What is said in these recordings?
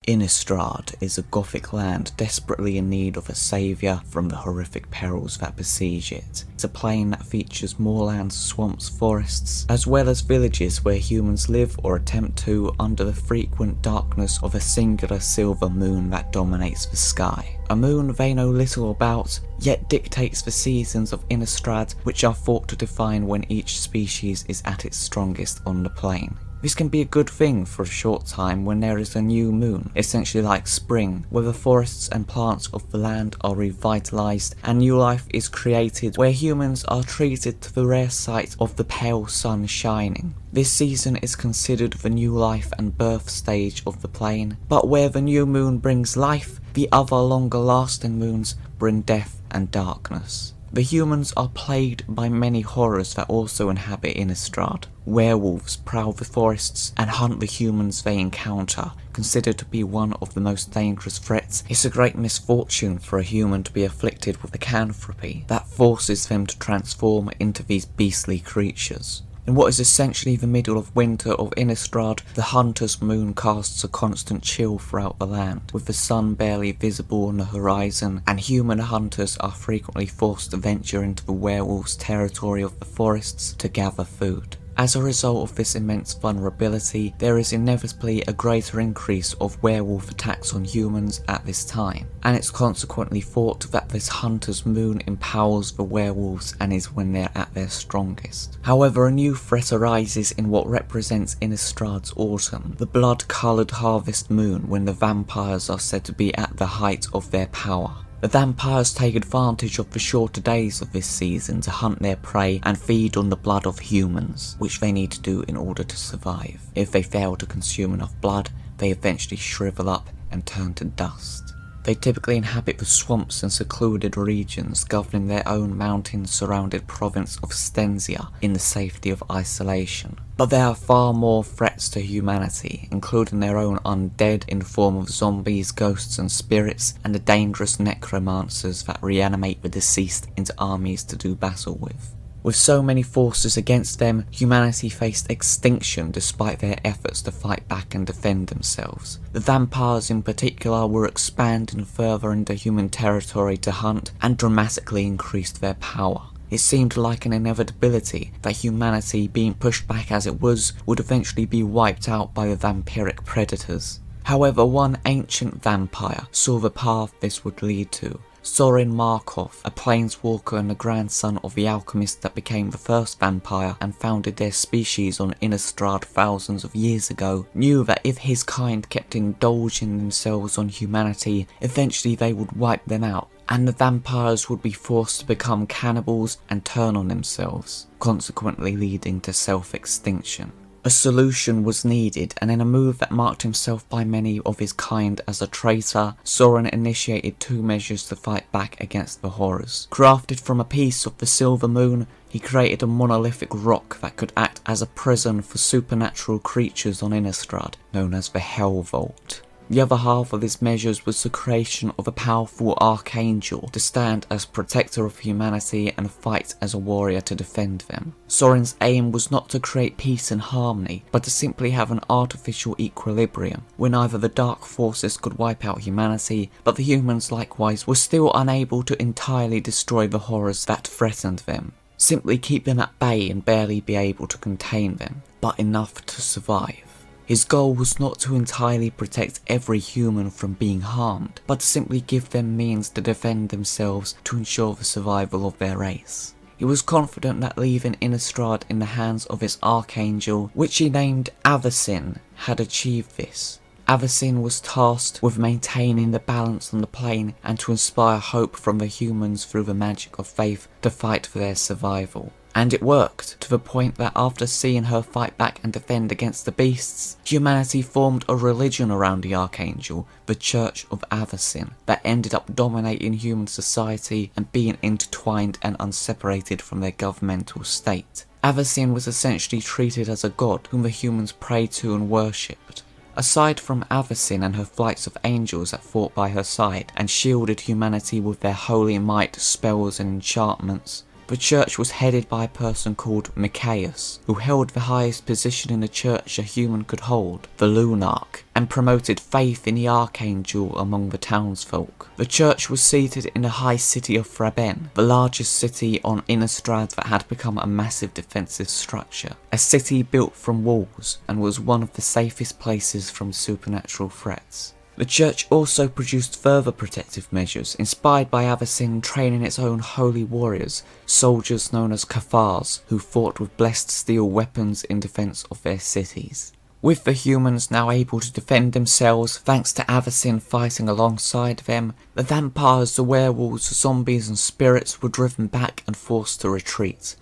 Innistrad is a gothic land desperately in need of a saviour from the horrific perils that besiege it. It's a plane that features moorlands, swamps, forests, as well as villages where humans live or attempt to under the frequent darkness of a singular silver moon that dominates the sky. A moon they know little about, yet dictates the seasons of Innistrad, which are thought to define when each species is at its strongest on the plane. This can be a good thing for a short time when there is a new moon, essentially like spring, where the forests and plants of the land are revitalized and new life is created, where humans are treated to the rare sight of the pale sun shining. This season is considered the new life and birth stage of the plane, but where the new moon brings life, the other longer lasting moons bring death and darkness. The humans are plagued by many horrors that also inhabit Innistrad. Werewolves prowl the forests and hunt the humans they encounter. Considered to be one of the most dangerous threats, it's a great misfortune for a human to be afflicted with lycanthropy that forces them to transform into these beastly creatures. In what is essentially the middle of winter of Innistrad, the Hunter's Moon casts a constant chill throughout the land, with the sun barely visible on the horizon, and human hunters are frequently forced to venture into the werewolves' territory of the forests to gather food. As a result of this immense vulnerability, there is inevitably a greater increase of werewolf attacks on humans at this time, and it's consequently thought that this Hunter's Moon empowers the werewolves and is when they're at their strongest. However, a new threat arises in what represents Innistrad's autumn, the blood-coloured harvest moon, when the vampires are said to be at the height of their power. The vampires take advantage of the shorter days of this season to hunt their prey and feed on the blood of humans, which they need to do in order to survive. If they fail to consume enough blood, they eventually shrivel up and turn to dust. They typically inhabit the swamps and secluded regions, governing their own mountain-surrounded province of Stensia in the safety of isolation. But there are far more threats to humanity, including their own undead in the form of zombies, ghosts and spirits, and the dangerous necromancers that reanimate the deceased into armies to do battle with. With so many forces against them, humanity faced extinction despite their efforts to fight back and defend themselves. The vampires in particular were expanding further into human territory to hunt and dramatically increased their power. It seemed like an inevitability that humanity, being pushed back as it was, would eventually be wiped out by the vampiric predators. However, one ancient vampire saw the path this would lead to. Sorin Markov, a planeswalker and the grandson of the alchemist that became the first vampire and founded their species on Innistrad thousands of years ago, knew that if his kind kept indulging themselves on humanity, eventually they would wipe them out, and the vampires would be forced to become cannibals and turn on themselves, consequently leading to self-extinction. A solution was needed, and in a move that marked himself by many of his kind as a traitor, Sorin initiated two measures to fight back against the horrors. Crafted from a piece of the silver moon, he created a monolithic rock that could act as a prison for supernatural creatures on Innistrad, known as the Helvault. The other half of his measures was the creation of a powerful Archangel to stand as protector of humanity and fight as a warrior to defend them. Sorin's aim was not to create peace and harmony, but to simply have an artificial equilibrium, where neither the dark forces could wipe out humanity, but the humans likewise were still unable to entirely destroy the horrors that threatened them. Simply keep them at bay and barely be able to contain them, but enough to survive. His goal was not to entirely protect every human from being harmed, but to simply give them means to defend themselves to ensure the survival of their race. He was confident that leaving Innistrad in the hands of his Archangel, which he named Avacyn, had achieved this. Avacyn was tasked with maintaining the balance on the plane and to inspire hope from the humans through the magic of faith to fight for their survival. And it worked, to the point that after seeing her fight back and defend against the beasts, humanity formed a religion around the Archangel, the Church of Avacyn, that ended up dominating human society and being intertwined and unseparated from their governmental state. Avacyn was essentially treated as a god whom the humans prayed to and worshipped. Aside from Avacyn and her flights of angels that fought by her side and shielded humanity with their holy might, spells and enchantments, The church was headed by a person called Micaeus, who held the highest position in the church a human could hold, the Lunarch, and promoted faith in the Archangel among the townsfolk. The church was seated in the high city of Thraben, the largest city on Innistrad that had become a massive defensive structure. A city built from walls, and was one of the safest places from supernatural threats. The church also produced further protective measures, inspired by Avacyn training its own holy warriors, soldiers known as Cathars, who fought with blessed steel weapons in defence of their cities. With the humans now able to defend themselves thanks to Avacyn fighting alongside them, the vampires, the werewolves, the zombies and spirits were driven back and forced to retreat.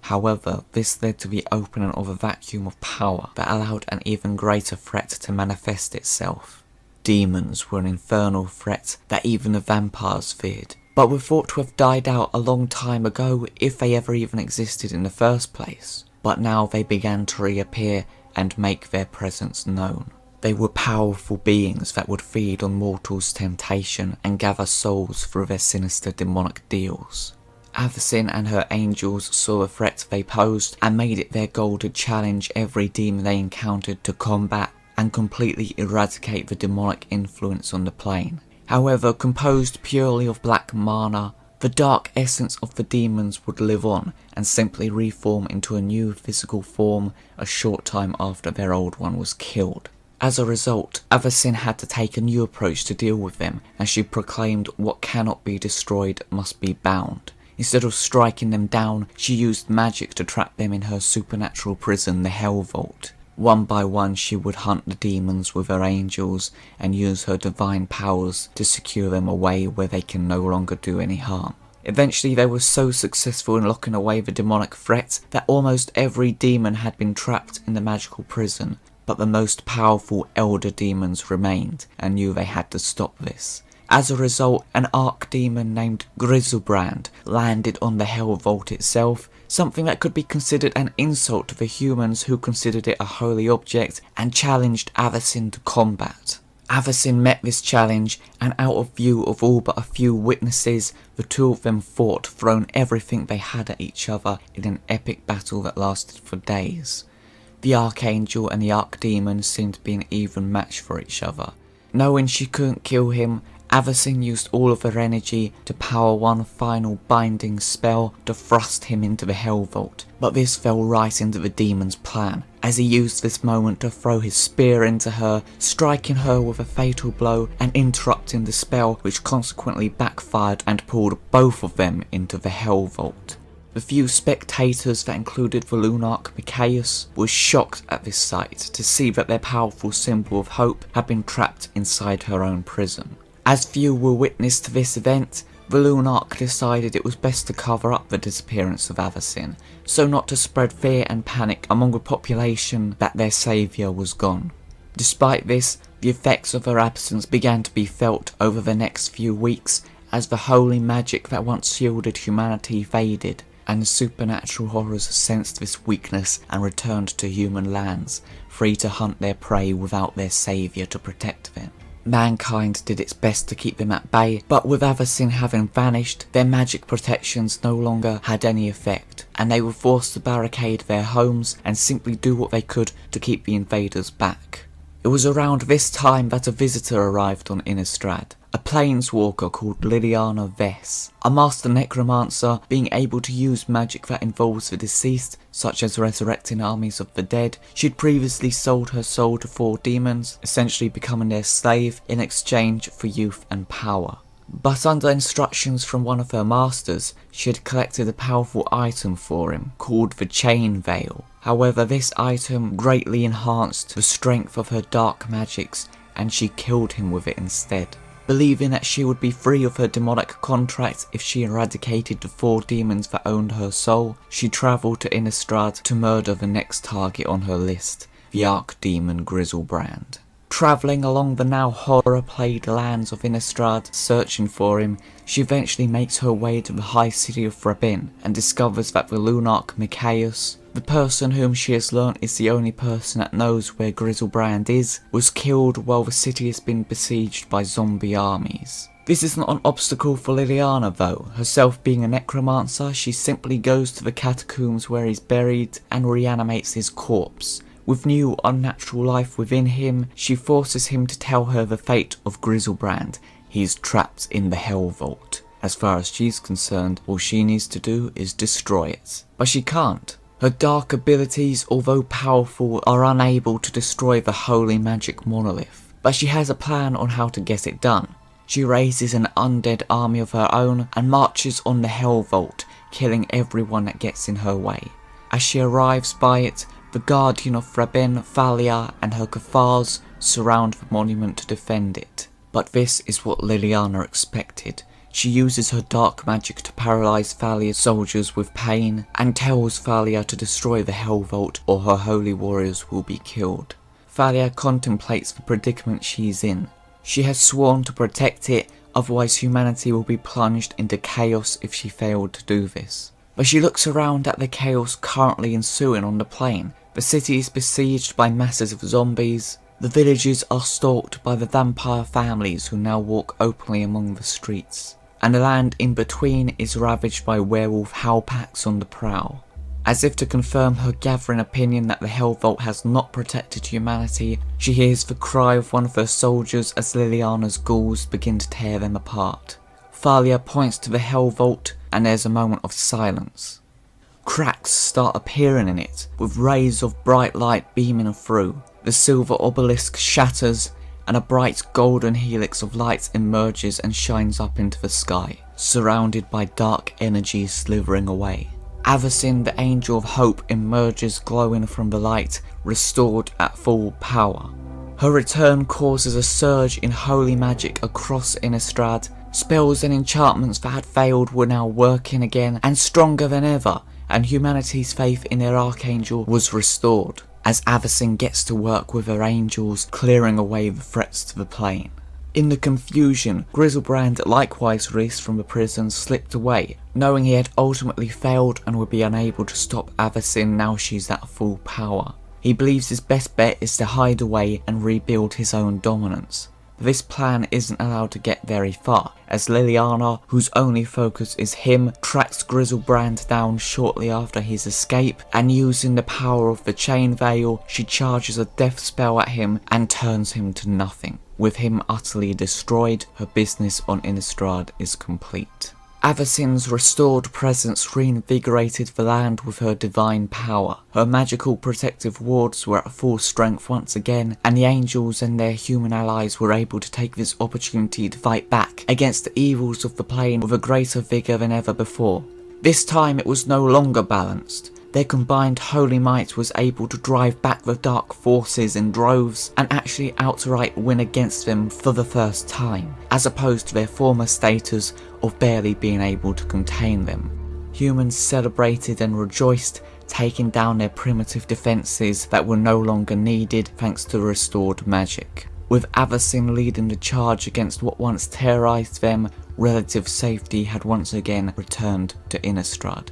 However, this led to the opening of a vacuum of power that allowed an even greater threat to manifest itself. Demons were an infernal threat that even the vampires feared, but were thought to have died out a long time ago if they ever even existed in the first place. But now they began to reappear and make their presence known. They were powerful beings that would feed on mortals' temptation and gather souls through their sinister demonic deals. Avacyn and her angels saw the threat they posed and made it their goal to challenge every demon they encountered to combat and completely eradicate the demonic influence on the plane. However, composed purely of black mana, the dark essence of the demons would live on and simply reform into a new physical form a short time after their old one was killed. As a result, Avacyn had to take a new approach to deal with them, as she proclaimed what cannot be destroyed must be bound. Instead of striking them down, she used magic to trap them in her supernatural prison, the Helvault. One by one she would hunt the demons with her angels and use her divine powers to secure them away where they can no longer do any harm. Eventually they were so successful in locking away the demonic threat that almost every demon had been trapped in the magical prison, but the most powerful elder demons remained and knew they had to stop this. As a result, an archdemon named Griselbrand landed on the Helvault itself, something that could be considered an insult to the humans who considered it a holy object, and challenged Avacyn to combat. Avacyn met this challenge, and out of view of all but a few witnesses, the two of them fought, throwing everything they had at each other in an epic battle that lasted for days. The Archangel and the Archdemon seemed to be an even match for each other. Knowing she couldn't kill him, Avacyn used all of her energy to power one final binding spell to thrust him into the Helvault, but this fell right into the demon's plan, as he used this moment to throw his spear into her, striking her with a fatal blow and interrupting the spell, which consequently backfired and pulled both of them into the Helvault. The few spectators, that included the Lunarch Micaeus, were shocked at this sight to see that their powerful symbol of hope had been trapped inside her own prison. As few were witness to this event, the Lunarch decided it was best to cover up the disappearance of Avacyn, so not to spread fear and panic among the population that their saviour was gone. Despite this, the effects of her absence began to be felt over the next few weeks as the holy magic that once shielded humanity faded, and the supernatural horrors sensed this weakness and returned to human lands, free to hunt their prey without their saviour to protect them. Mankind did its best to keep them at bay, but with Avacyn having vanished, their magic protections no longer had any effect, and they were forced to barricade their homes and simply do what they could to keep the invaders back. It was around this time that a visitor arrived on Innistrad, a planeswalker called Liliana Vess, a master necromancer being able to use magic that involves the deceased, such as resurrecting armies of the dead. She'd previously sold her soul to 4 demons, essentially becoming their slave in exchange for youth and power. But under instructions from one of her masters, she had collected a powerful item for him, called the Chain Veil. However, this item greatly enhanced the strength of her dark magics, and she killed him with it instead. Believing that she would be free of her demonic contract if she eradicated the 4 demons that owned her soul, she travelled to Innistrad to murder the next target on her list, the Archdemon Griselbrand. Travelling along the now horror-plagued lands of Innistrad, searching for him, she eventually makes her way to the high city of Rabin and discovers that the Lunarch Mikaeus, the person whom she has learnt is the only person that knows where Griselbrand is, was killed while the city has been besieged by zombie armies. This isn't an obstacle for Liliana though. Herself being a necromancer, she simply goes to the catacombs where he's buried and reanimates his corpse. With new unnatural life within him, she forces him to tell her the fate of Griselbrand. He's trapped in the Helvault. As far as she's concerned, all she needs to do is destroy it. But she can't. Her dark abilities, although powerful, are unable to destroy the holy magic monolith. But she has a plan on how to get it done. She raises an undead army of her own and marches on the Helvault, killing everyone that gets in her way. As she arrives by it, the Guardian of Rabin, Thalia, and her Cathars surround the monument to defend it. But this is what Liliana expected. She uses her dark magic to paralyse Thalia's soldiers with pain, and tells Thalia to destroy the Helvault or her holy warriors will be killed. Thalia contemplates the predicament she's in. She has sworn to protect it, otherwise humanity will be plunged into chaos if she failed to do this. But she looks around at the chaos currently ensuing on the plain. The city is besieged by masses of zombies. The villages are stalked by the vampire families who now walk openly among the streets. And the land in between is ravaged by werewolf howlpacks on the prowl. As if to confirm her gathering opinion that the Helvault has not protected humanity, she hears the cry of one of her soldiers as Liliana's ghouls begin to tear them apart. Thalia points to the Helvault and there's a moment of silence. Cracks start appearing in it, with rays of bright light beaming through. The silver obelisk shatters and a bright golden helix of light emerges and shines up into the sky, surrounded by dark energy slithering away. Avacyn, the Angel of Hope, emerges glowing from the light, restored at full power. Her return causes a surge in holy magic across Innistrad. Spells and enchantments that had failed were now working again and stronger than ever, and humanity's faith in their Archangel was restored, as Avacyn gets to work with her angels, clearing away the threats to the plane. In the confusion, Griselbrand, likewise released from the prison, slipped away, knowing he had ultimately failed and would be unable to stop Avacyn now she's at full power. He believes his best bet is to hide away and rebuild his own dominance. But this plan isn't allowed to get very far, as Liliana, whose only focus is him, tracks Griselbrand down shortly after his escape, and using the power of the Chain Veil, she charges a death spell at him and turns him to nothing. With him utterly destroyed, her business on Innistrad is complete. Avacyn's restored presence reinvigorated the land with her divine power. Her magical protective wards were at full strength once again, and the angels and their human allies were able to take this opportunity to fight back against the evils of the plane with a greater vigour than ever before. This time it was no longer balanced. Their combined holy might was able to drive back the dark forces in droves and actually outright win against them for the first time, as opposed to their former status of barely being able to contain them. Humans celebrated and rejoiced, taking down their primitive defences that were no longer needed thanks to restored magic. With Avacyn leading the charge against what once terrorised them, relative safety had once again returned to Innistrad.